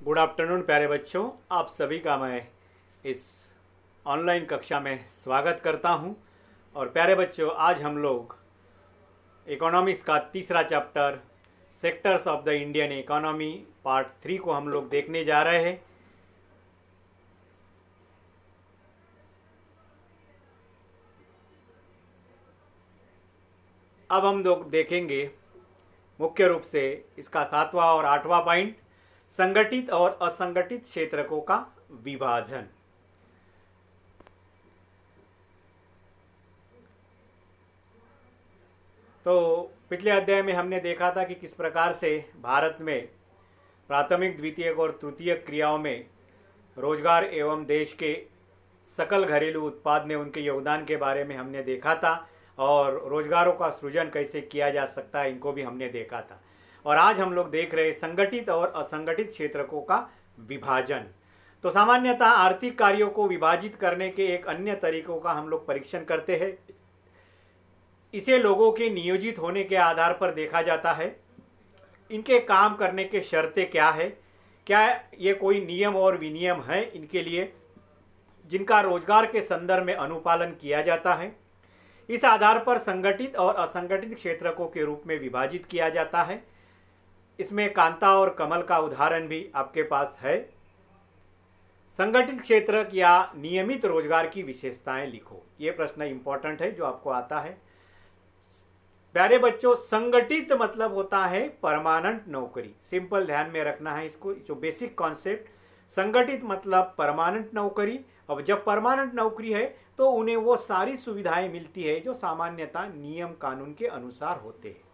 Good afternoon प्यारे बच्चों, आप सभी का मैं इस ऑनलाइन कक्षा में स्वागत करता हूं। और प्यारे बच्चों, आज हम लोग इकोनॉमिक्स का तीसरा chapter sectors of the Indian economy part 3 को हम लोग देखने जा रहे हैं। अब हम लोग देखेंगे मुख्य रूप से इसका 7वां और 8वां पॉइंट, संगठित और असंगठित क्षेत्रकों का विभाजन। तो पिछले अध्याय में हमने देखा था कि किस प्रकार से भारत में प्राथमिक, द्वितीयक और तृतीयक क्रियाओं में रोजगार एवं देश के सकल घरेलू उत्पाद ने उनके योगदान के बारे में हमने देखा था, और रोजगारों का सृजन कैसे किया जा सकता है इनको भी हमने देखा था। और आज हम लोग देख रहे हैं संगठित और असंगठित क्षेत्रकों का विभाजन। तो सामान्यतः आर्थिक कार्यों को विभाजित करने के एक अन्य तरीकों का हम लोग परीक्षण करते हैं। इसे लोगों के नियोजित होने के आधार पर देखा जाता है। इनके काम करने के शर्तें क्या है, क्या ये कोई नियम और विनियम है इनके लिए जिनका रोजगार के संदर्भ में अनुपालन किया जाता है। इस आधार पर संगठित और असंगठित क्षेत्रकों के रूप में विभाजित किया जाता है। इसमें कांता और कमल का उदाहरण भी आपके पास है। संगठित क्षेत्र या नियमित रोजगार की विशेषताएं लिखो, ये प्रश्न इंपॉर्टेंट है जो आपको आता है। प्यारे बच्चों, संगठित मतलब होता है परमानेंट नौकरी। सिंपल ध्यान में रखना है इसको, जो बेसिक कॉन्सेप्ट। संगठित मतलब परमानेंट नौकरी। अब जब परमानेंट नौकरी है तो उन्हें वो सारी सुविधाएं मिलती है जो सामान्यतः नियम कानून के अनुसार होते हैं।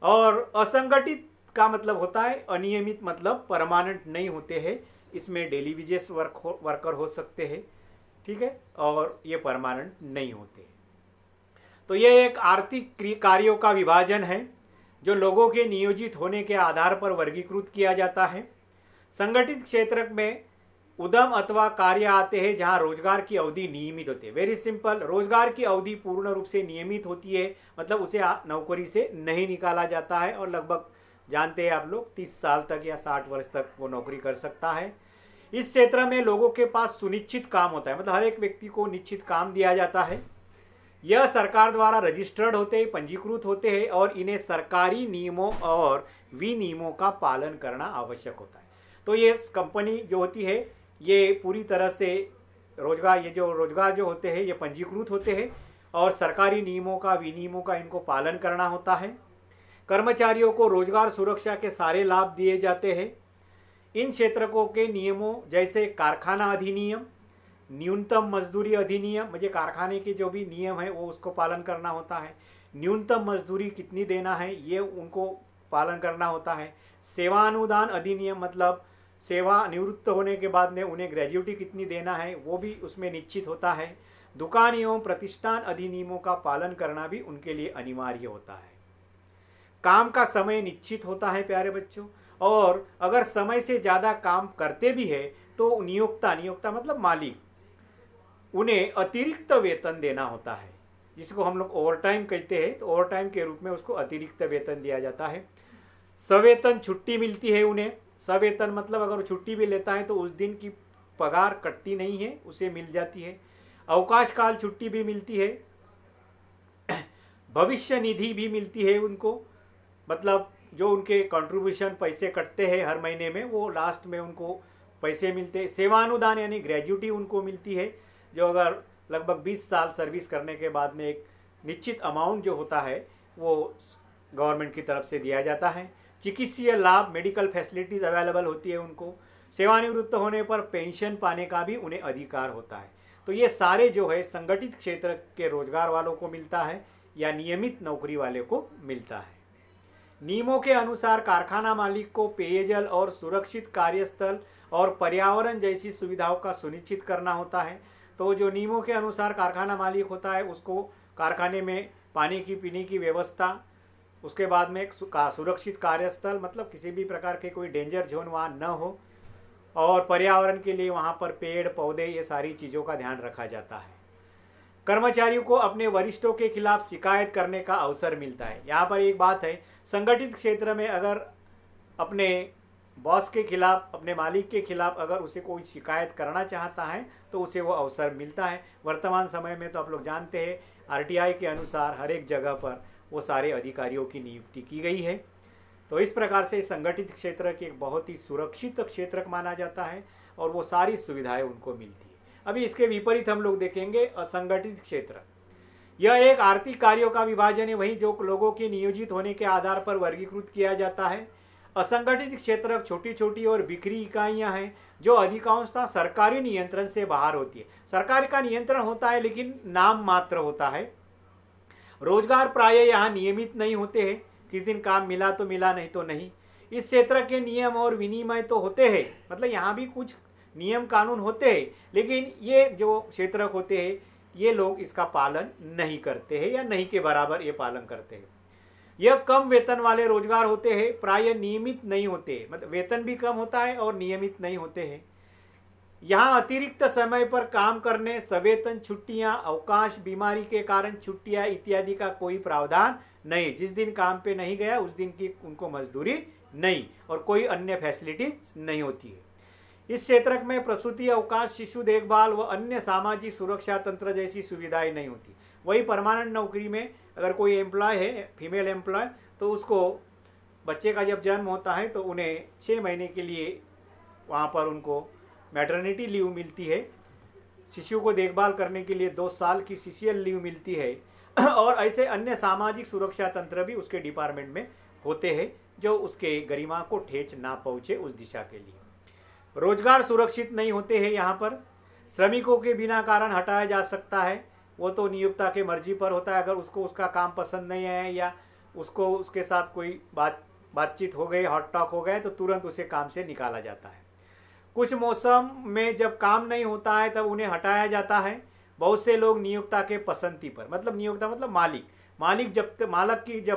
और असंगठित का मतलब होता है अनियमित, मतलब परमानेंट नहीं होते हैं। इसमें डेली वेजेस वर्कर हो सकते हैं, ठीक है, और ये परमानेंट नहीं होते। तो ये एक आर्थिक कार्यों का विभाजन है जो लोगों के नियोजित होने के आधार पर वर्गीकृत किया जाता है। संगठित क्षेत्र में उद्यम अथवा कार्य आते हैं जहां रोजगार की अवधि नियमित होती है। वेरी सिंपल, रोजगार की अवधि पूर्ण रूप से नियमित होती है, मतलब उसे नौकरी से नहीं निकाला जाता है, और लगभग जानते हैं आप लोग 30 साल तक या 60 वर्ष तक वो नौकरी कर सकता है। इस क्षेत्र में लोगों के पास सुनिश्चित काम होता है, मतलब हर एक व्यक्ति को निश्चित काम दिया जाता है। यह सरकार द्वारा रजिस्टर्ड होते हैं, पंजीकृत होते हैं, और इन्हें सरकारी नियमों और विनियमों का पालन करना आवश्यक होता है। तो ये कंपनी जो होती है ये पूरी तरह से रोजगार जो होते हैं ये पंजीकृत होते हैं, और सरकारी नियमों का, विनियमों का इनको पालन करना होता है। कर्मचारियों को रोजगार सुरक्षा के सारे लाभ दिए जाते हैं। इन क्षेत्रकों के नियमों जैसे कारखाना अधिनियम, न्यूनतम मजदूरी अधिनियम, मुझे कारखाने के जो भी नियम है वो उसको पालन करना होता है। न्यूनतम मजदूरी कितनी देना है ये उनको पालन करना होता है। सेवा अनुदान अधिनियम, मतलब सेवा निवृत्त होने के बाद में उन्हें ग्रेजुटी कितनी देना है वो भी उसमें निश्चित होता है। दुकान एवं प्रतिष्ठान अधिनियमों का पालन करना भी उनके लिए अनिवार्य होता है। काम का समय निश्चित होता है प्यारे बच्चों, और अगर समय से ज़्यादा काम करते भी है तो नियोक्ता मतलब मालिक, उन्हें अतिरिक्त वेतन देना होता है, जिसको हम लोग ओवरटाइम कहते हैं। तो ओवरटाइम के रूप में उसको अतिरिक्त वेतन दिया जाता है। सवेतन छुट्टी मिलती है उन्हें। सवेतन मतलब अगर छुट्टी भी लेता है तो उस दिन की पगार कटती नहीं है, उसे मिल जाती है। अवकाश काल छुट्टी भी मिलती है। भविष्य निधि भी मिलती है उनको, मतलब जो उनके कंट्रीब्यूशन पैसे कटते हैं हर महीने में, वो लास्ट में उनको पैसे मिलते हैं। सेवानुदान यानी ग्रेजुटी उनको मिलती है, जो अगर लगभग 20 साल सर्विस करने के बाद में एक निश्चित अमाउंट जो होता है वो गवर्नमेंट की तरफ से दिया जाता है। चिकित्सीय लाभ, मेडिकल फैसिलिटीज़ अवेलेबल होती है उनको। सेवानिवृत्त होने पर पेंशन पाने का भी उन्हें अधिकार होता है। तो ये सारे जो है संगठित क्षेत्र के रोजगार वालों को मिलता है या नियमित नौकरी वाले को मिलता है। नियमों के अनुसार कारखाना मालिक को पेयजल और सुरक्षित कार्यस्थल और पर्यावरण जैसी सुविधाओं का सुनिश्चित करना होता है। तो जो नियमों के अनुसार कारखाना मालिक होता है उसको कारखाने में पानी की, पीने की व्यवस्था, उसके बाद में सुरक्षित कार्यस्थल, मतलब किसी भी प्रकार के कोई डेंजर जोन वहाँ न हो, और पर्यावरण के लिए वहाँ पर पेड़ पौधे, ये सारी चीज़ों का ध्यान रखा जाता है। कर्मचारियों को अपने वरिष्ठों के खिलाफ शिकायत करने का अवसर मिलता है। यहाँ पर एक बात है, संगठित क्षेत्र में अगर अपने बॉस के खिलाफ, अपने मालिक के खिलाफ अगर उसे कोई शिकायत करना चाहता है तो उसे वो अवसर मिलता है। वर्तमान समय में तो आप लोग जानते हैं आरटीआई के अनुसार हर एक जगह पर वो सारे अधिकारियों की नियुक्ति की गई है। तो इस प्रकार से संगठित क्षेत्र के एक बहुत ही सुरक्षित क्षेत्र माना जाता है और वो सारी सुविधाएं उनको मिलती है। अभी इसके विपरीत हम लोग देखेंगे असंगठित क्षेत्र। यह एक आर्थिक कार्यों का विभाजन है, वहीं जो लोगों के नियोजित होने के आधार पर वर्गीकृत किया जाता है। असंगठित क्षेत्र छोटी छोटी और बिखरी इकाइयां हैं जो अधिकांशतः सरकारी नियंत्रण से बाहर होती है। सरकार का नियंत्रण होता है लेकिन नाम मात्र होता है। रोजगार प्राय यहाँ नियमित नहीं होते हैं, किस दिन काम मिला तो मिला, नहीं तो नहीं। इस क्षेत्र के नियम और विनिमय तो होते हैं, मतलब यहाँ भी कुछ नियम कानून होते हैं, लेकिन ये जो क्षेत्र होते हैं ये लोग इसका पालन नहीं करते हैं या नहीं के बराबर ये पालन करते हैं। यह कम वेतन वाले रोजगार होते हैं, प्राय नियमित नहीं होते, मतलब वेतन भी कम होता है और नियमित नहीं होते हैं। यहाँ अतिरिक्त समय पर काम करने, सवेतन छुट्टियाँ, अवकाश, बीमारी के कारण छुट्टियाँ इत्यादि का कोई प्रावधान नहीं। जिस दिन काम पे नहीं गया उस दिन की उनको मजदूरी नहीं और कोई अन्य फैसिलिटीज नहीं होती है। इस क्षेत्र में प्रसूति, अवकाश, शिशु देखभाल व अन्य सामाजिक सुरक्षा तंत्र जैसी सुविधाएं नहीं होती। वही परमानेंट नौकरी में अगर कोई एम्प्लॉय है, फीमेल एम्प्लॉय, तो उसको बच्चे का जब जन्म होता है तो उन्हें 6 महीने के लिए वहाँ पर उनको मैटरनिटी लीव मिलती है। शिशु को देखभाल करने के लिए 2 साल की सीसीएल लीव मिलती है और ऐसे अन्य सामाजिक सुरक्षा तंत्र भी उसके डिपार्टमेंट में होते हैं जो उसके गरिमा को ठेच ना पहुँचे उस दिशा के लिए। रोजगार सुरक्षित नहीं होते हैं। यहाँ पर श्रमिकों के बिना कारण हटाया जा सकता है, वो तो नियोक्ता के मर्जी पर होता है। अगर उसको उसका काम पसंद नहीं है या उसको उसके साथ कोई बातचीत हो गई, हॉट टॉक हो गए, तो तुरंत उसे काम से निकाला जाता है। कुछ मौसम में जब काम नहीं होता है तब उन्हें हटाया जाता है। बहुत से लोग नियोक्ता के पसंदी पर, मतलब नियोक्ता मतलब मालिक जब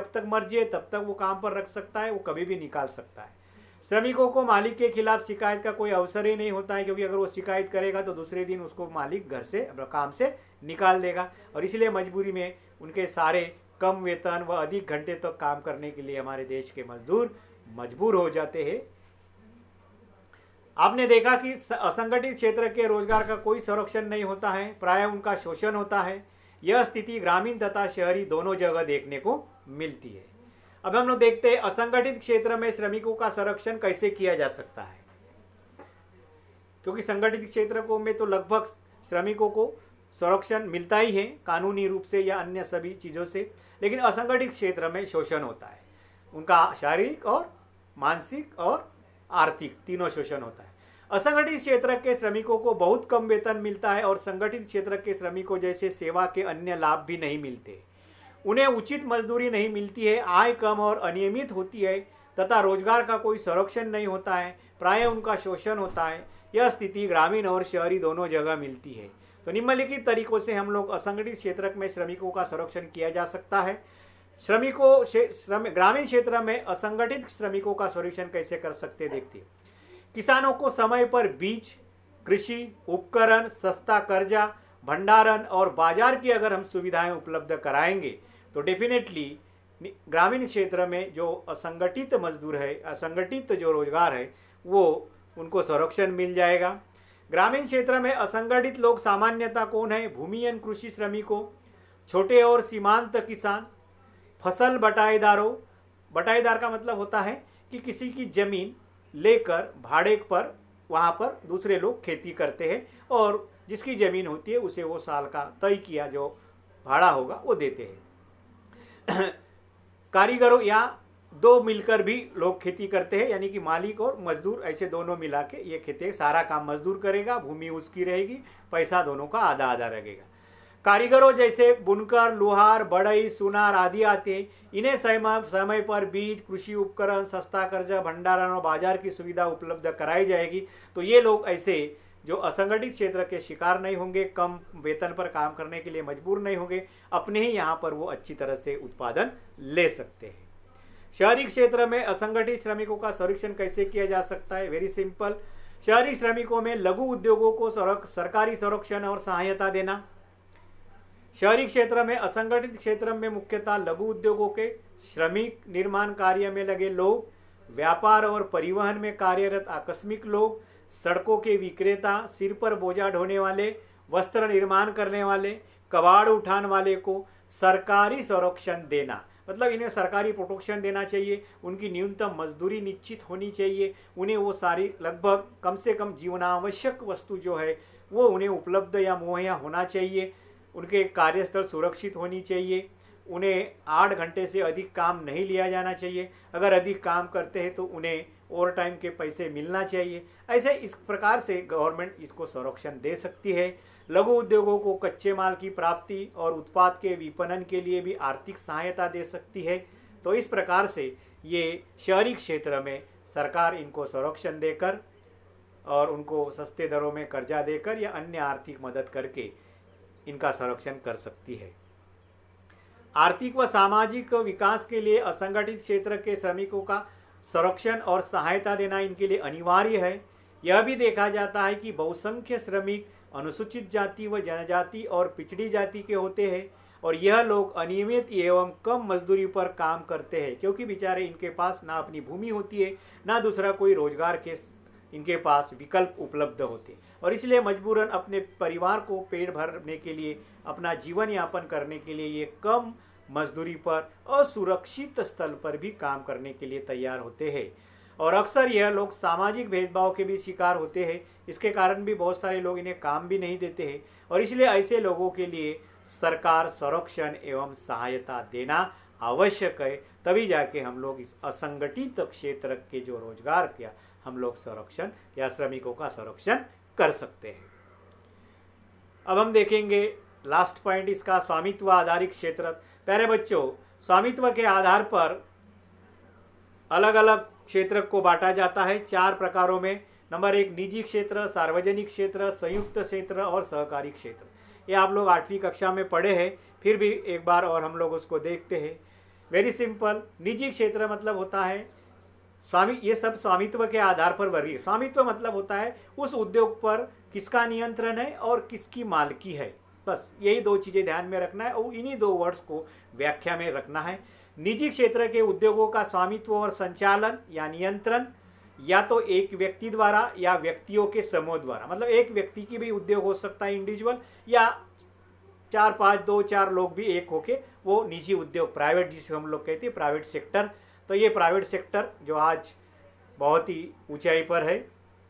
तक मर्जी है तब तक वो काम पर रख सकता है, वो कभी भी निकाल सकता है। श्रमिकों को मालिक के खिलाफ शिकायत का कोई अवसर ही नहीं होता है, क्योंकि अगर वो शिकायत करेगा तो दूसरे दिन उसको मालिक घर से काम से निकाल देगा और इसलिए मजबूरी में उनके सारे कम वेतन व अधिक घंटे तक काम करने के लिए हमारे देश के मजदूर मजबूर हो जाते हैं। आपने देखा कि असंगठित क्षेत्र के रोजगार का कोई संरक्षण नहीं होता है, प्राय उनका शोषण होता है। यह स्थिति ग्रामीण तथा शहरी दोनों जगह देखने को मिलती है। अब हम लोग देखते हैं असंगठित क्षेत्र में श्रमिकों का संरक्षण कैसे किया जा सकता है, क्योंकि संगठित क्षेत्र को में तो लगभग श्रमिकों को संरक्षण मिलता ही है कानूनी रूप से या अन्य सभी चीज़ों से, लेकिन असंगठित क्षेत्र में शोषण होता है। उनका शारीरिक और मानसिक और आर्थिक तीनों शोषण होता है। असंगठित क्षेत्र के श्रमिकों को बहुत कम वेतन मिलता है और संगठित क्षेत्र के श्रमिकों जैसे सेवा के अन्य लाभ भी नहीं मिलते। उन्हें उचित मजदूरी नहीं मिलती है, आय कम और अनियमित होती है तथा रोजगार का कोई संरक्षण नहीं होता है, प्रायः उनका शोषण होता है। यह स्थिति ग्रामीण और शहरी दोनों जगह मिलती है। तो निम्नलिखित तरीकों से हम लोग असंगठित क्षेत्र में श्रमिकों का संरक्षण किया जा सकता है। ग्रामीण क्षेत्र में असंगठित श्रमिकों का संरक्षण कैसे कर सकते देखते हैं। किसानों को समय पर बीज, कृषि उपकरण, सस्ता कर्जा, भंडारण और बाजार की अगर हम सुविधाएं उपलब्ध कराएंगे तो डेफिनेटली ग्रामीण क्षेत्र में जो असंगठित मजदूर है, असंगठित जो रोजगार है, वो उनको संरक्षण मिल जाएगा। ग्रामीण क्षेत्र में असंगठित लोग सामान्यतः कौन है? भूमिहीन कृषि श्रमिकों, छोटे और सीमांत किसान, फसल बटाईदारों। बटाईदार का मतलब होता है कि किसी की जमीन लेकर भाड़े पर वहाँ पर दूसरे लोग खेती करते हैं और जिसकी ज़मीन होती है उसे वो साल का तय किया जो भाड़ा होगा वो देते हैं। कारीगरों या 2 मिलकर भी लोग खेती करते हैं, यानी कि मालिक और मजदूर ऐसे दोनों मिला के ये खेती, सारा काम मजदूर करेगा, भूमि उसकी रहेगी, पैसा दोनों का आधा आधा रहेगा। कारीगरों जैसे बुनकर, लोहार, बढ़ई, सुनार आदि आते हैं। इन्हें समय पर बीज, कृषि उपकरण, सस्ता कर्जा, भंडारण और बाजार की सुविधा उपलब्ध कराई जाएगी तो ये लोग ऐसे जो असंगठित क्षेत्र के शिकार नहीं होंगे, कम वेतन पर काम करने के लिए मजबूर नहीं होंगे, अपने ही यहाँ पर वो अच्छी तरह से उत्पादन ले सकते हैं। शहरी क्षेत्र में असंगठित श्रमिकों का संरक्षण कैसे किया जा सकता है? Very simple. शहरी श्रमिकों में लघु उद्योगों को सरकारी संरक्षण और सहायता देना। शहरी क्षेत्र में असंगठित क्षेत्र में मुख्यतः लघु उद्योगों के श्रमिक, निर्माण कार्य में लगे लोग, व्यापार और परिवहन में कार्यरत आकस्मिक लोग, सड़कों के विक्रेता, सिर पर बोझा ढोने वाले, वस्त्र निर्माण करने वाले, कबाड़ उठाने वाले को सरकारी संरक्षण देना, मतलब इन्हें सरकारी प्रोटेक्शन देना चाहिए। उनकी न्यूनतम मजदूरी निश्चित होनी चाहिए। उन्हें वो सारी लगभग कम से कम जीवनावश्यक वस्तु जो है वो उन्हें उपलब्ध या मुहैया होना चाहिए। उनके कार्यस्थल सुरक्षित होनी चाहिए। उन्हें 8 घंटे से अधिक काम नहीं लिया जाना चाहिए। अगर अधिक काम करते हैं तो उन्हें ओवर टाइम के पैसे मिलना चाहिए। ऐसे इस प्रकार से गवर्नमेंट इसको संरक्षण दे सकती है। लघु उद्योगों को कच्चे माल की प्राप्ति और उत्पाद के विपणन के लिए भी आर्थिक सहायता दे सकती है। तो इस प्रकार से ये शहरी क्षेत्र में सरकार इनको संरक्षण देकर और उनको सस्ते दरों में कर्जा देकर या अन्य आर्थिक मदद करके इनका संरक्षण कर सकती है। आर्थिक व सामाजिक विकास के लिए असंगठित क्षेत्र के श्रमिकों का संरक्षण और सहायता देना इनके लिए अनिवार्य है। यह भी देखा जाता है कि बहुसंख्य श्रमिक अनुसूचित जाति व जनजाति और पिछड़ी जाति के होते हैं और यह लोग अनियमित एवं कम मजदूरी पर काम करते हैं, क्योंकि बेचारे इनके पास ना अपनी भूमि होती है ना दूसरा कोई रोजगार के इनके पास विकल्प उपलब्ध होते, और इसलिए मजबूरन अपने परिवार को पेट भरने के लिए, अपना जीवन यापन करने के लिए ये कम मजदूरी पर असुरक्षित स्थल पर भी काम करने के लिए तैयार होते हैं। और अक्सर यह लोग सामाजिक भेदभाव के भी शिकार होते हैं। इसके कारण भी बहुत सारे लोग इन्हें काम भी नहीं देते हैं और इसलिए ऐसे लोगों के लिए सरकार संरक्षण एवं सहायता देना आवश्यक है। तभी जाके हम लोग इस असंगठित क्षेत्र के जो रोजगार का हम लोग संरक्षण या श्रमिकों का संरक्षण कर सकते हैं। अब हम देखेंगे लास्ट पॉइंट इसका, स्वामित्व आधारित क्षेत्र। प्यारे बच्चों, स्वामित्व के आधार पर अलग अलग क्षेत्र को बांटा जाता है 4 प्रकारों में। नंबर 1 निजी क्षेत्र, सार्वजनिक क्षेत्र, संयुक्त क्षेत्र और सहकारी क्षेत्र। ये आप लोग 8वीं कक्षा में पढ़े हैं, फिर भी एक बार और हम लोग उसको देखते हैं। वेरी सिंपल, निजी क्षेत्र मतलब होता है ये सब स्वामित्व के आधार पर वर्गीकृत। स्वामित्व मतलब होता है उस उद्योग पर किसका नियंत्रण है और किसकी मालकी है, बस यही 2 चीज़ें ध्यान में रखना है और इन्हीं 2 वर्ड्स को व्याख्या में रखना है। निजी क्षेत्र के उद्योगों का स्वामित्व और संचालन या नियंत्रण या तो एक व्यक्ति द्वारा या व्यक्तियों के समूह द्वारा, मतलब एक व्यक्ति की भी उद्योग हो सकता है इंडिविजुअल, या 2-4 लोग भी एक होके वो निजी उद्योग, प्राइवेट जिसे हम लोग कहते हैं प्राइवेट सेक्टर। तो ये प्राइवेट सेक्टर जो आज बहुत ही ऊंचाई पर है,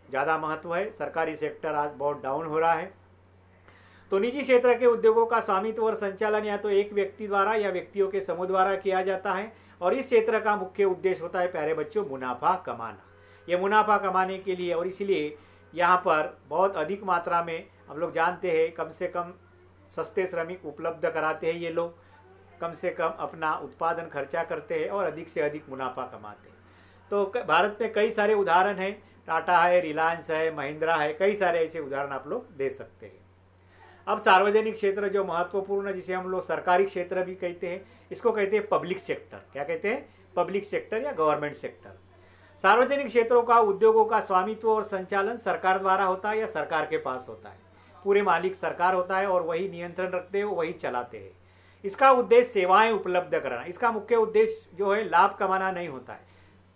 ज़्यादा महत्व है। सरकारी सेक्टर आज बहुत डाउन हो रहा है। तो निजी क्षेत्र के उद्योगों का स्वामित्व और संचालन या तो एक व्यक्ति द्वारा या व्यक्तियों के समूह द्वारा किया जाता है और इस क्षेत्र का मुख्य उद्देश्य होता है प्यारे बच्चों मुनाफा कमाना। ये मुनाफा कमाने के लिए, और इसीलिए यहाँ पर बहुत अधिक मात्रा में हम लोग जानते हैं कम से कम सस्ते श्रमिक उपलब्ध कराते हैं। ये लोग कम से कम अपना उत्पादन खर्चा करते हैं और अधिक से अधिक मुनाफा कमाते हैं। तो भारत में कई सारे उदाहरण हैं, टाटा है, रिलायंस है, महिंद्रा है, कई सारे ऐसे उदाहरण आप लोग दे सकते हैं। अब सार्वजनिक क्षेत्र जो महत्वपूर्ण, जिसे हम लोग सरकारी क्षेत्र भी कहते हैं, इसको कहते हैं पब्लिक सेक्टर। क्या कहते हैं? पब्लिक सेक्टर या गवर्नमेंट सेक्टर। सार्वजनिक क्षेत्रों का उद्योगों का स्वामित्व और संचालन सरकार द्वारा होता है या सरकार के पास होता है। पूरे मालिक सरकार होता है और वही नियंत्रण रखते हैं, वही चलाते हैं। इसका उद्देश्य सेवाएं उपलब्ध कराना, इसका मुख्य उद्देश्य जो है लाभ कमाना नहीं होता है।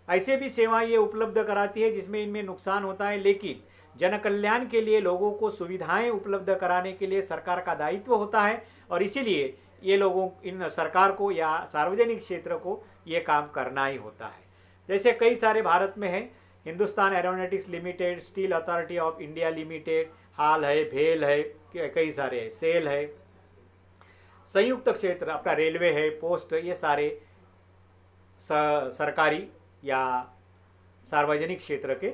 ऐसे भी सेवाएं ये उपलब्ध कराती है जिसमें इनमें नुकसान होता है, लेकिन जन कल्याण के लिए लोगों को सुविधाएं उपलब्ध कराने के लिए सरकार का दायित्व होता है और इसीलिए ये लोगों, इन सरकार को या सार्वजनिक क्षेत्र को ये काम करना ही होता है। जैसे कई सारे भारत में है, Hindustan aeronautics limited, steel authority of India limited, HAL है, भेल है, कई सारे है, सेल है। संयुक्त क्षेत्र आपका रेलवे है, पोस्ट, ये सारे सरकारी या सार्वजनिक क्षेत्र के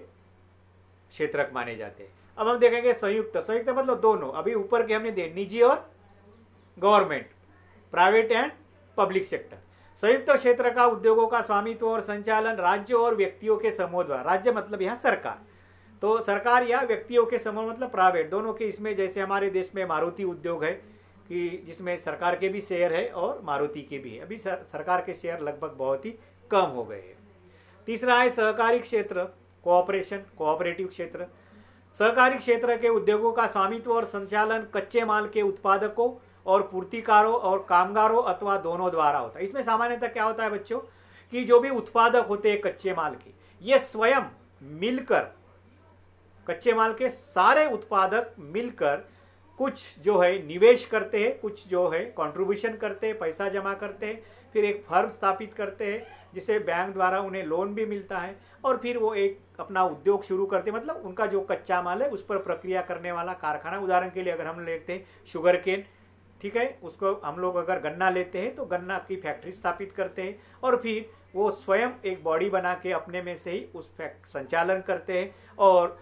क्षेत्रक माने जाते हैं। अब हम देखेंगे संयुक्त। संयुक्त मतलब दोनों, अभी ऊपर के हमने दे निजी और government, private and public sector. संयुक्त क्षेत्र का उद्योगों का स्वामित्व और संचालन राज्य और व्यक्तियों के समूह द्वारा, राज्य मतलब यहाँ सरकार, तो सरकार या व्यक्तियों के समूह मतलब प्राइवेट, दोनों के इसमें, जैसे हमारे देश में मारुति उद्योग है कि जिसमें सरकार के भी शेयर है और मारुति के भी है। अभी सरकार के शेयर लगभग बहुत ही कम हो गए हैं। तीसरा है सहकारी क्षेत्र, कोऑपरेटिव क्षेत्र। सहकारी क्षेत्र के उद्योगों का स्वामित्व और संचालन कच्चे माल के उत्पादकों और पूर्तिकारों और कामगारों अथवा दोनों द्वारा होता है। इसमें सामान्यतः क्या होता है बच्चों कि जो भी उत्पादक होते हैं कच्चे माल के, ये स्वयं मिलकर, कच्चे माल के सारे उत्पादक मिलकर कुछ जो है निवेश करते हैं, कुछ जो है कंट्रीब्यूशन करते हैं, पैसा जमा करते हैं, फिर एक फर्म स्थापित करते हैं जिसे बैंक द्वारा उन्हें लोन भी मिलता है, और फिर वो एक अपना उद्योग शुरू करते हैं। मतलब उनका जो कच्चा माल है उस पर प्रक्रिया करने वाला कारखाना। उदाहरण के लिए अगर हम लेते हैं शुगर केन, ठीक है, उसको हम लोग अगर गन्ना लेते हैं तो गन्ना की फैक्ट्री स्थापित करते हैं, और फिर वो स्वयं एक बॉडी बना के अपने में से ही उस संचालन करते हैं, और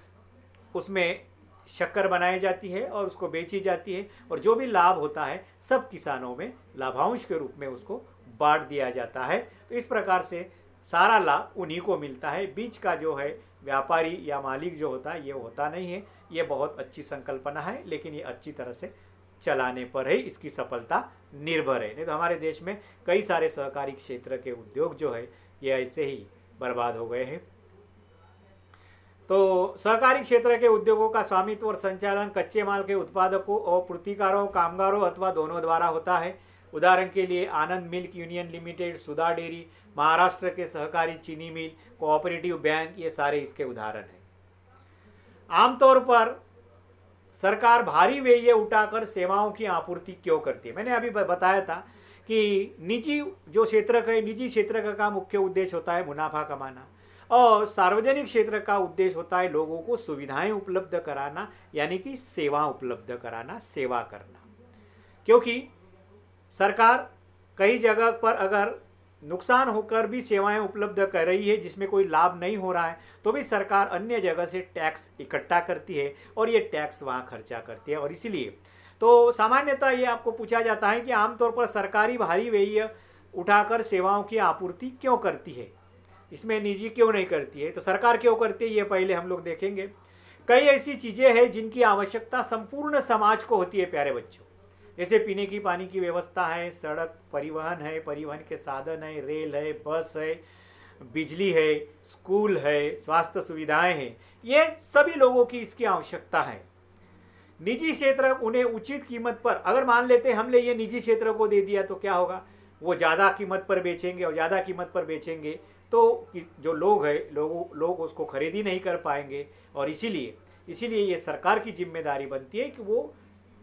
उसमें शक्कर बनाई जाती है और उसको बेची जाती है, और जो भी लाभ होता है सब किसानों में लाभांश के रूप में उसको बांट दिया जाता है। तो इस प्रकार से सारा लाभ उन्हीं को मिलता है। बीच का जो है व्यापारी या मालिक जो होता है ये होता नहीं है। ये बहुत अच्छी संकल्पना है, लेकिन ये अच्छी तरह से चलाने पर ही इसकी सफलता निर्भर है। नहीं तो हमारे देश में कई सारे सहकारी क्षेत्र के उद्योग जो है ये ऐसे ही बर्बाद हो गए हैं। तो सहकारी क्षेत्र के उद्योगों का स्वामित्व और संचालन कच्चे माल के उत्पादकों और पूर्तिकारों, कामगारों अथवा दोनों द्वारा होता है। उदाहरण के लिए आनंद मिल्क यूनियन लिमिटेड, सुधा डेयरी, महाराष्ट्र के सहकारी चीनी मिल, कोऑपरेटिव बैंक, ये सारे इसके उदाहरण हैं। आमतौर पर सरकार भारी व्यय उठाकर सेवाओं की आपूर्ति क्यों करती है? मैंने अभी बताया था कि निजी जो क्षेत्र है, निजी क्षेत्र का मुख्य उद्देश्य होता है मुनाफा कमाना, और सार्वजनिक क्षेत्र का उद्देश्य होता है लोगों को सुविधाएं उपलब्ध कराना, यानी कि सेवा उपलब्ध कराना, सेवा करना। क्योंकि सरकार कई जगह पर अगर नुकसान होकर भी सेवाएं उपलब्ध कर रही है जिसमें कोई लाभ नहीं हो रहा है, तो भी सरकार अन्य जगह से टैक्स इकट्ठा करती है और ये टैक्स वहाँ खर्चा करती है। और इसीलिए तो सामान्यतः ये आपको पूछा जाता है कि आमतौर पर सरकारी भारी व्यय उठाकर सेवाओं की आपूर्ति क्यों करती है, इसमें निजी क्यों नहीं करती है? तो सरकार क्यों करती है ये पहले हम लोग देखेंगे। कई ऐसी चीज़ें हैं जिनकी आवश्यकता संपूर्ण समाज को होती है प्यारे बच्चों, जैसे पीने की पानी की व्यवस्था है, सड़क परिवहन है, परिवहन के साधन है, रेल है, बस है, बिजली है, स्कूल है, स्वास्थ्य सुविधाएं हैं, ये सभी लोगों की इसकी आवश्यकता है। निजी क्षेत्र उन्हें उचित कीमत पर, अगर मान लेते हमने ये निजी क्षेत्र को दे दिया तो क्या होगा, वो ज़्यादा कीमत पर बेचेंगे, और ज़्यादा कीमत पर बेचेंगे तो जो लोग हैं लोग उसको खरीद ही नहीं कर पाएंगे। और इसीलिए ये सरकार की जिम्मेदारी बनती है कि वो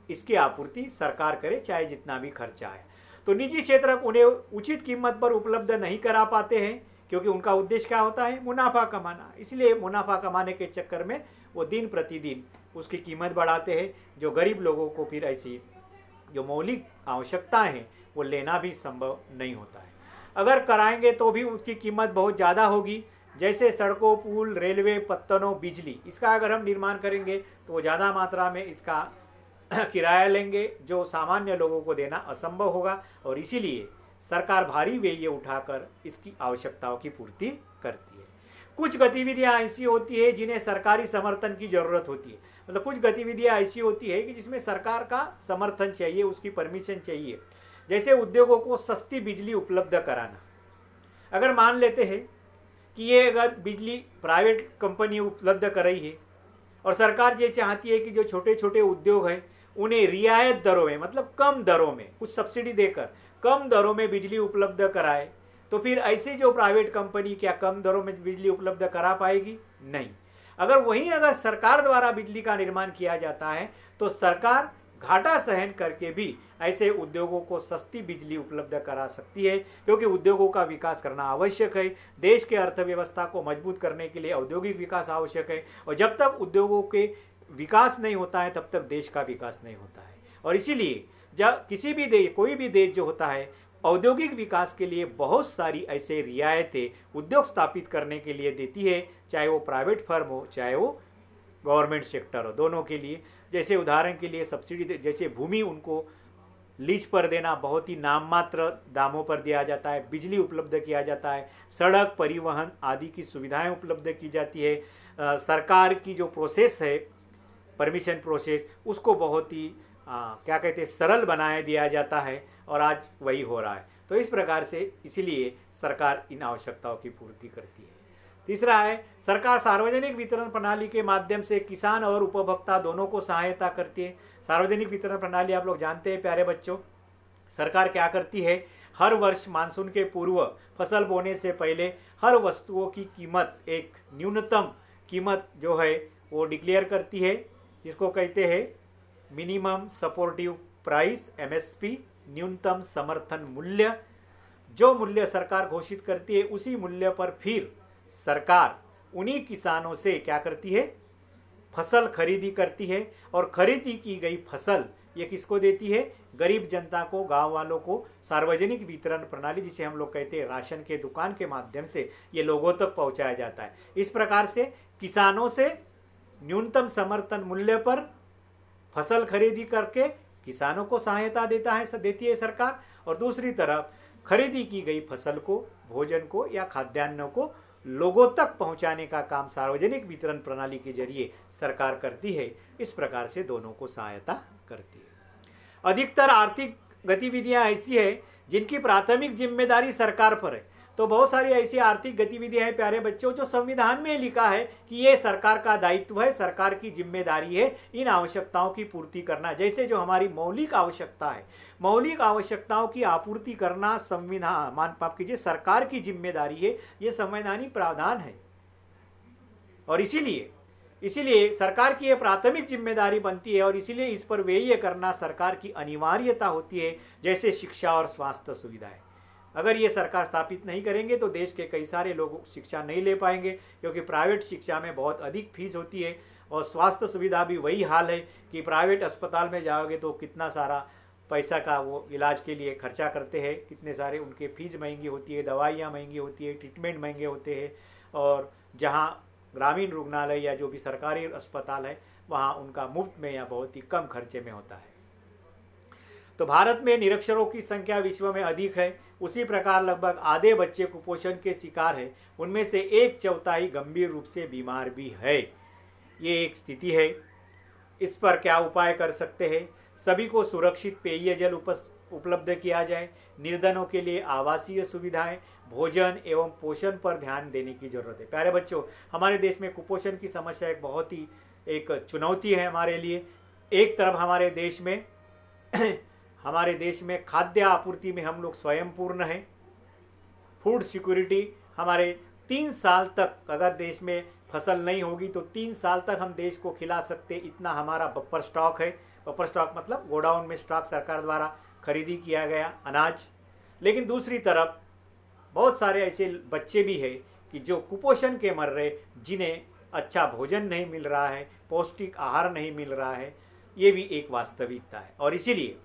इसकी आपूर्ति सरकार करे, चाहे जितना भी खर्चा है। तो निजी क्षेत्र उन्हें उचित कीमत पर उपलब्ध नहीं करा पाते हैं क्योंकि उनका उद्देश्य क्या होता है, मुनाफा कमाना। इसलिए मुनाफा कमाने के चक्कर में वो दिन प्रतिदिन उसकी कीमत बढ़ाते हैं, जो गरीब लोगों को फिर ऐसी जो मौलिक आवश्यकताएं हैं वो लेना भी संभव नहीं होता है। अगर कराएंगे तो भी उसकी कीमत बहुत ज़्यादा होगी, जैसे सड़कों, पुल, रेलवे, पत्तनों, बिजली, इसका अगर हम निर्माण करेंगे तो वो ज़्यादा मात्रा में इसका किराया लेंगे जो सामान्य लोगों को देना असंभव होगा, और इसीलिए सरकार भारी व्यय उठाकर इसकी आवश्यकताओं की पूर्ति करती है। कुछ गतिविधियां ऐसी होती है जिन्हें सरकारी समर्थन की ज़रूरत होती है। मतलब कुछ गतिविधियां ऐसी होती है कि जिसमें सरकार का समर्थन चाहिए, उसकी परमिशन चाहिए। जैसे उद्योगों को सस्ती बिजली उपलब्ध कराना। अगर मान लेते हैं कि ये अगर बिजली प्राइवेट कंपनी उपलब्ध कर रही है और सरकार ये चाहती है कि जो छोटे छोटे उद्योग हैं उन्हें रियायत दरों में, मतलब कम दरों में, कुछ सब्सिडी देकर कम दरों में बिजली उपलब्ध कराए, तो फिर ऐसे जो प्राइवेट कंपनी क्या कम दरों में बिजली उपलब्ध करा पाएगी? नहीं। अगर सरकार द्वारा बिजली का निर्माण किया जाता है तो सरकार घाटा सहन करके भी ऐसे उद्योगों को सस्ती बिजली उपलब्ध करा सकती है, क्योंकि उद्योगों का विकास करना आवश्यक है। देश के अर्थव्यवस्था को मजबूत करने के लिए औद्योगिक विकास आवश्यक है, और जब तक उद्योगों के विकास नहीं होता है तब तक देश का विकास नहीं होता है। और इसीलिए जब किसी भी देश, कोई भी देश जो होता है, औद्योगिक विकास के लिए बहुत सारी ऐसे रियायतें उद्योग स्थापित करने के लिए देती है, चाहे वो प्राइवेट फर्म हो चाहे वो गवर्नमेंट सेक्टर हो, दोनों के लिए। जैसे उदाहरण के लिए सब्सिडी, जैसे भूमि उनको लीज पर देना, बहुत ही नाममात्र दामों पर दिया जाता है, बिजली उपलब्ध किया जाता है, सड़क, परिवहन आदि की सुविधाएं उपलब्ध की जाती है। सरकार की जो प्रोसेस है, परमिशन प्रोसेस, उसको बहुत ही क्या कहते हैं, सरल बनाया दिया जाता है, और आज वही हो रहा है। तो इस प्रकार से इसीलिए सरकार इन आवश्यकताओं की पूर्ति करती है। तीसरा है, सरकार सार्वजनिक वितरण प्रणाली के माध्यम से किसान और उपभोक्ता दोनों को सहायता करती है। सार्वजनिक वितरण प्रणाली आप लोग जानते हैं प्यारे बच्चों, सरकार क्या करती है, हर वर्ष मानसून के पूर्व फसल बोने से पहले हर वस्तुओं की कीमत, एक न्यूनतम कीमत जो है वो डिक्लेयर करती है, जिसको कहते हैं मिनिमम सपोर्टिव प्राइस, MSP, न्यूनतम समर्थन मूल्य। जो मूल्य सरकार घोषित करती है उसी मूल्य पर फिर सरकार उन्हीं किसानों से क्या करती है, फसल खरीदी करती है। और खरीदी की गई फसल ये किसको देती है, गरीब जनता को, गांव वालों को सार्वजनिक वितरण प्रणाली जिसे हम लोग कहते हैं राशन के दुकान के माध्यम से ये लोगों तक पहुंचाया जाता है। इस प्रकार से किसानों से न्यूनतम समर्थन मूल्य पर फसल खरीदी करके किसानों को सहायता देती है सरकार, और दूसरी तरफ खरीदी की गई फसल को, भोजन को या खाद्यान्न को लोगों तक पहुंचाने का काम सार्वजनिक वितरण प्रणाली के जरिए सरकार करती है। इस प्रकार से दोनों को सहायता करती है। अधिकतर आर्थिक गतिविधियां ऐसी है जिनकी प्राथमिक जिम्मेदारी सरकार पर है। तो बहुत सारी ऐसी आर्थिक गतिविधियां हैं प्यारे बच्चों जो संविधान में लिखा है कि ये सरकार का दायित्व है, सरकार की जिम्मेदारी है इन आवश्यकताओं की पूर्ति करना। जैसे जो हमारी मौलिक आवश्यकता है, मौलिक आवश्यकताओं की आपूर्ति करना संविधान, माफ कीजिए, सरकार की जिम्मेदारी है, ये संवैधानिक प्रावधान है। और इसीलिए सरकार की यह प्राथमिक जिम्मेदारी बनती है और इसीलिए इस पर व्यय करना सरकार की अनिवार्यता होती है। जैसे शिक्षा और स्वास्थ्य सुविधाएं, अगर ये सरकार स्थापित नहीं करेंगे तो देश के कई सारे लोग शिक्षा नहीं ले पाएंगे, क्योंकि प्राइवेट शिक्षा में बहुत अधिक फीस होती है। और स्वास्थ्य सुविधा भी वही हाल है कि प्राइवेट अस्पताल में जाओगे तो कितना सारा पैसा का वो इलाज के लिए खर्चा करते हैं, कितने सारे उनके फीस महंगी होती है, दवाइयाँ महंगी होती है, ट्रीटमेंट महंगे होते हैं। और जहाँ ग्रामीण रुग्णालय या जो भी सरकारी अस्पताल है वहाँ उनका मुफ्त में या बहुत ही कम खर्चे में होता है। तो भारत में निरक्षरों की संख्या विश्व में अधिक है। उसी प्रकार लगभग आधे बच्चे कुपोषण के शिकार हैं, उनमें से 1/4 गंभीर रूप से बीमार भी है। ये एक स्थिति है। इस पर क्या उपाय कर सकते हैं? सभी को सुरक्षित पेय जल उपलब्ध किया जाए, निर्धनों के लिए आवासीय सुविधाएं, भोजन एवं पोषण पर ध्यान देने की जरूरत है। प्यारे बच्चों, हमारे देश में कुपोषण की समस्या एक बहुत ही एक चुनौती है हमारे लिए। एक तरफ हमारे देश में खाद्य आपूर्ति में हम लोग स्वयं पूर्ण हैं। फूड सिक्योरिटी हमारे 3 साल तक, अगर देश में फसल नहीं होगी तो 3 साल तक हम देश को खिला सकते, इतना हमारा बफर स्टॉक है। बफर स्टॉक मतलब गोडाउन में स्टॉक सरकार द्वारा खरीदी किया गया अनाज। लेकिन दूसरी तरफ बहुत सारे ऐसे बच्चे भी हैं कि जो कुपोषण के मर रहे, जिन्हें अच्छा भोजन नहीं मिल रहा है, पौष्टिक आहार नहीं मिल रहा है। ये भी एक वास्तविकता है और इसीलिए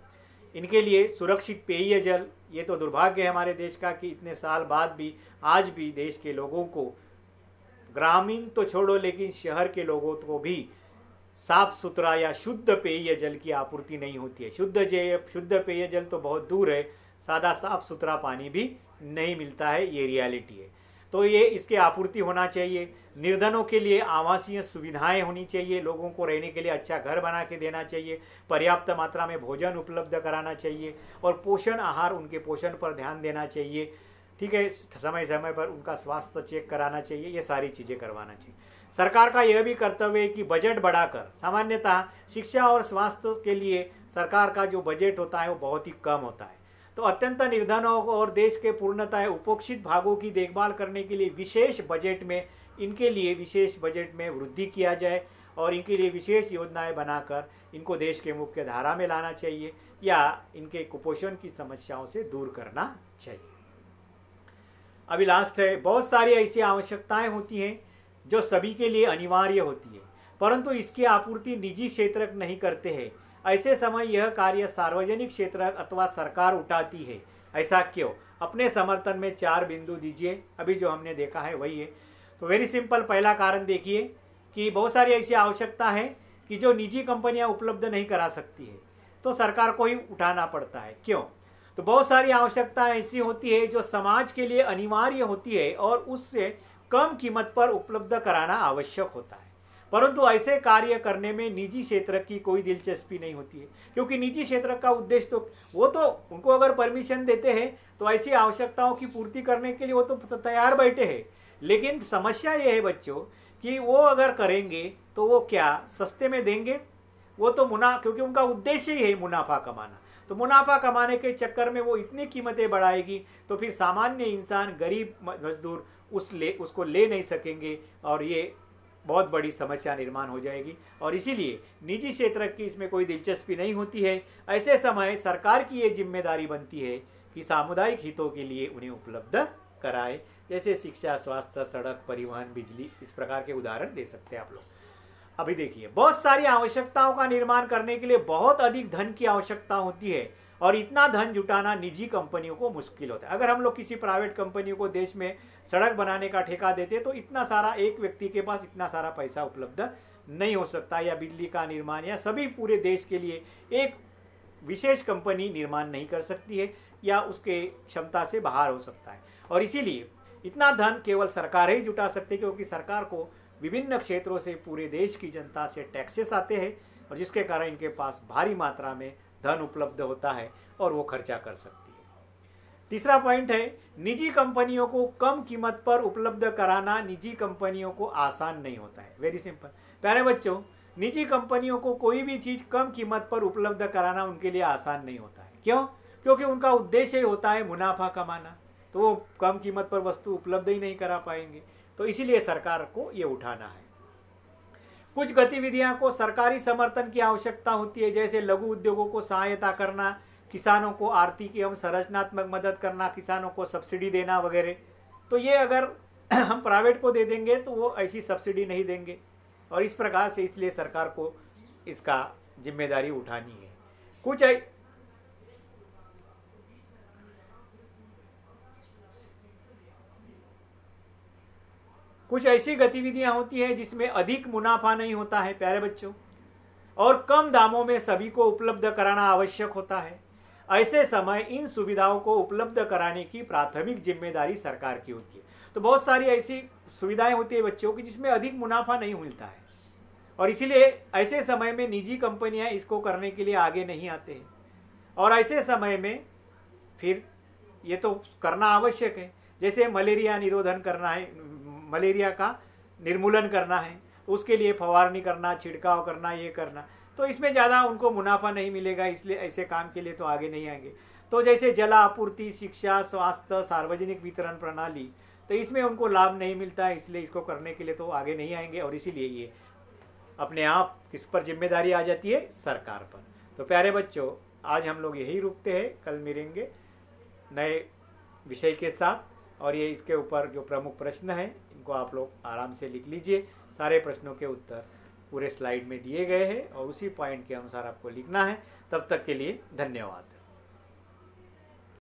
इनके लिए सुरक्षित पेय जल, ये तो दुर्भाग्य है हमारे देश का कि इतने साल बाद भी आज भी देश के लोगों को, ग्रामीण तो छोड़ो लेकिन शहर के लोगों को भी साफ सुथरा या शुद्ध पेय जल की आपूर्ति नहीं होती है। शुद्ध पेय जल तो बहुत दूर है, सादा साफ सुथरा पानी भी नहीं मिलता है, ये रियलिटी है। तो ये इसके आपूर्ति होना चाहिए। निर्धनों के लिए आवासीय सुविधाएं होनी चाहिए, लोगों को रहने के लिए अच्छा घर बना के देना चाहिए, पर्याप्त मात्रा में भोजन उपलब्ध कराना चाहिए और पोषण आहार, उनके पोषण पर ध्यान देना चाहिए। ठीक है, समय समय पर उनका स्वास्थ्य चेक कराना चाहिए, ये सारी चीज़ें करवाना चाहिए। सरकार का यह भी कर्तव्य है कि बजट बढ़ाकर, सामान्यतः शिक्षा और स्वास्थ्य के लिए सरकार का जो बजट होता है वो बहुत ही कम होता है। तो अत्यंत निर्धनों और देश के पूर्णतः उपोक्षित भागों की देखभाल करने के लिए इनके लिए विशेष बजट में वृद्धि किया जाए और इनके लिए विशेष योजनाएं बनाकर इनको देश के मुख्य धारा में लाना चाहिए या इनके कुपोषण की समस्याओं से दूर करना चाहिए। अभी लास्ट है, बहुत सारी ऐसी आवश्यकताएं होती हैं जो सभी के लिए अनिवार्य होती है, परंतु इसकी आपूर्ति निजी क्षेत्र नहीं करते हैं। ऐसे समय यह कार्य सार्वजनिक क्षेत्र अथवा सरकार उठाती है। ऐसा क्यों? अपने समर्थन में 4 बिंदु दीजिए। अभी जो हमने देखा है वही है। तो वेरी सिंपल, पहला कारण देखिए कि बहुत सारी ऐसी आवश्यकता है कि जो निजी कंपनियां उपलब्ध नहीं करा सकती है, तो सरकार को ही उठाना पड़ता है। क्यों? तो बहुत सारी आवश्यकताएं ऐसी होती है जो समाज के लिए अनिवार्य होती है और उससे कम कीमत पर उपलब्ध कराना आवश्यक होता है, परंतु ऐसे कार्य करने में निजी क्षेत्र की कोई दिलचस्पी नहीं होती है, क्योंकि निजी क्षेत्र का उद्देश्य तो वो तो उनको अगर परमिशन देते हैं तो ऐसी आवश्यकताओं की पूर्ति करने के लिए वो तो तैयार बैठे हैं। लेकिन समस्या ये है बच्चों कि वो अगर करेंगे तो वो क्या सस्ते में देंगे? वो तो क्योंकि उनका उद्देश्य ही है मुनाफा कमाना। तो मुनाफा कमाने के चक्कर में वो इतनी कीमतें बढ़ाएगी तो फिर सामान्य इंसान, गरीब मजदूर उसको ले नहीं सकेंगे और ये बहुत बड़ी समस्या निर्माण हो जाएगी। और इसीलिए निजी क्षेत्र की इसमें कोई दिलचस्पी नहीं होती है। ऐसे समय सरकार की ये जिम्मेदारी बनती है कि सामुदायिक हितों के लिए उन्हें उपलब्ध कराए, जैसे शिक्षा, स्वास्थ्य, सड़क, परिवहन, बिजली, इस प्रकार के उदाहरण दे सकते हैं आप लोग। अभी देखिए, बहुत सारी आवश्यकताओं का निर्माण करने के लिए बहुत अधिक धन की आवश्यकता होती है और इतना धन जुटाना निजी कंपनियों को मुश्किल होता है। अगर हम लोग किसी प्राइवेट कंपनियों को देश में सड़क बनाने का ठेका देते तो इतना सारा, एक व्यक्ति के पास इतना सारा पैसा उपलब्ध नहीं हो सकता, या बिजली का निर्माण या सभी पूरे देश के लिए एक विशेष कंपनी निर्माण नहीं कर सकती है या उसके क्षमता से बाहर हो सकता है। और इसीलिए इतना धन केवल सरकार ही जुटा सकती है, क्योंकि सरकार को विभिन्न क्षेत्रों से पूरे देश की जनता से टैक्सेस आते हैं और जिसके कारण इनके पास भारी मात्रा में धन उपलब्ध होता है और वो खर्चा कर सकती है। तीसरा पॉइंट है, निजी कंपनियों को कम कीमत पर उपलब्ध कराना निजी कंपनियों को आसान नहीं होता है। वेरी सिंपल प्यारे बच्चों, निजी कंपनियों को कोई भी चीज़ कम कीमत पर उपलब्ध कराना उनके लिए आसान नहीं होता है। क्यों? क्योंकि उनका उद्देश्य होता है मुनाफा कमाना, तो वो कम कीमत पर वस्तु उपलब्ध ही नहीं करा पाएंगे। तो इसीलिए सरकार को ये उठाना है। कुछ गतिविधियां को सरकारी समर्थन की आवश्यकता होती है, जैसे लघु उद्योगों को सहायता करना, किसानों को आर्थिक एवं संरचनात्मक मदद करना, किसानों को सब्सिडी देना वगैरह। तो ये अगर हम प्राइवेट को दे देंगे तो वो ऐसी सब्सिडी नहीं देंगे, और इस प्रकार से इसलिए सरकार को इसका जिम्मेदारी उठानी है। कुछ ऐसी गतिविधियां होती हैं जिसमें अधिक मुनाफा नहीं होता है प्यारे बच्चों, और कम दामों में सभी को उपलब्ध कराना आवश्यक होता है। ऐसे समय इन सुविधाओं को उपलब्ध कराने की प्राथमिक जिम्मेदारी सरकार की होती है। तो बहुत सारी ऐसी सुविधाएं होती है बच्चों की जिसमें अधिक मुनाफा नहीं मिलता है, और इसीलिए ऐसे समय में निजी कंपनियां इसको करने के लिए आगे नहीं आते हैं। और ऐसे समय में फिर ये तो करना आवश्यक है, जैसे मलेरिया निरोधन करना है, मलेरिया का निर्मूलन करना है, तो उसके लिए फवारनी करना, छिड़काव करना, ये करना, तो इसमें ज़्यादा उनको मुनाफा नहीं मिलेगा, इसलिए ऐसे काम के लिए तो आगे नहीं आएंगे। तो जैसे जल आपूर्ति, शिक्षा, स्वास्थ्य, सार्वजनिक वितरण प्रणाली, तो इसमें उनको लाभ नहीं मिलता है, इसलिए इसको करने के लिए तो आगे नहीं आएंगे, और इसीलिए ये अपने आप किस पर जिम्मेदारी आ जाती है? सरकार पर। तो प्यारे बच्चों, आज हम लोग यही रुकते हैं, कल मिलेंगे नए विषय के साथ। और ये इसके ऊपर जो प्रमुख प्रश्न हैं इनको आप लोग आराम से लिख लीजिए। सारे प्रश्नों के उत्तर पूरे स्लाइड में दिए गए हैं और उसी पॉइंट के अनुसार आपको लिखना है। तब तक के लिए धन्यवाद।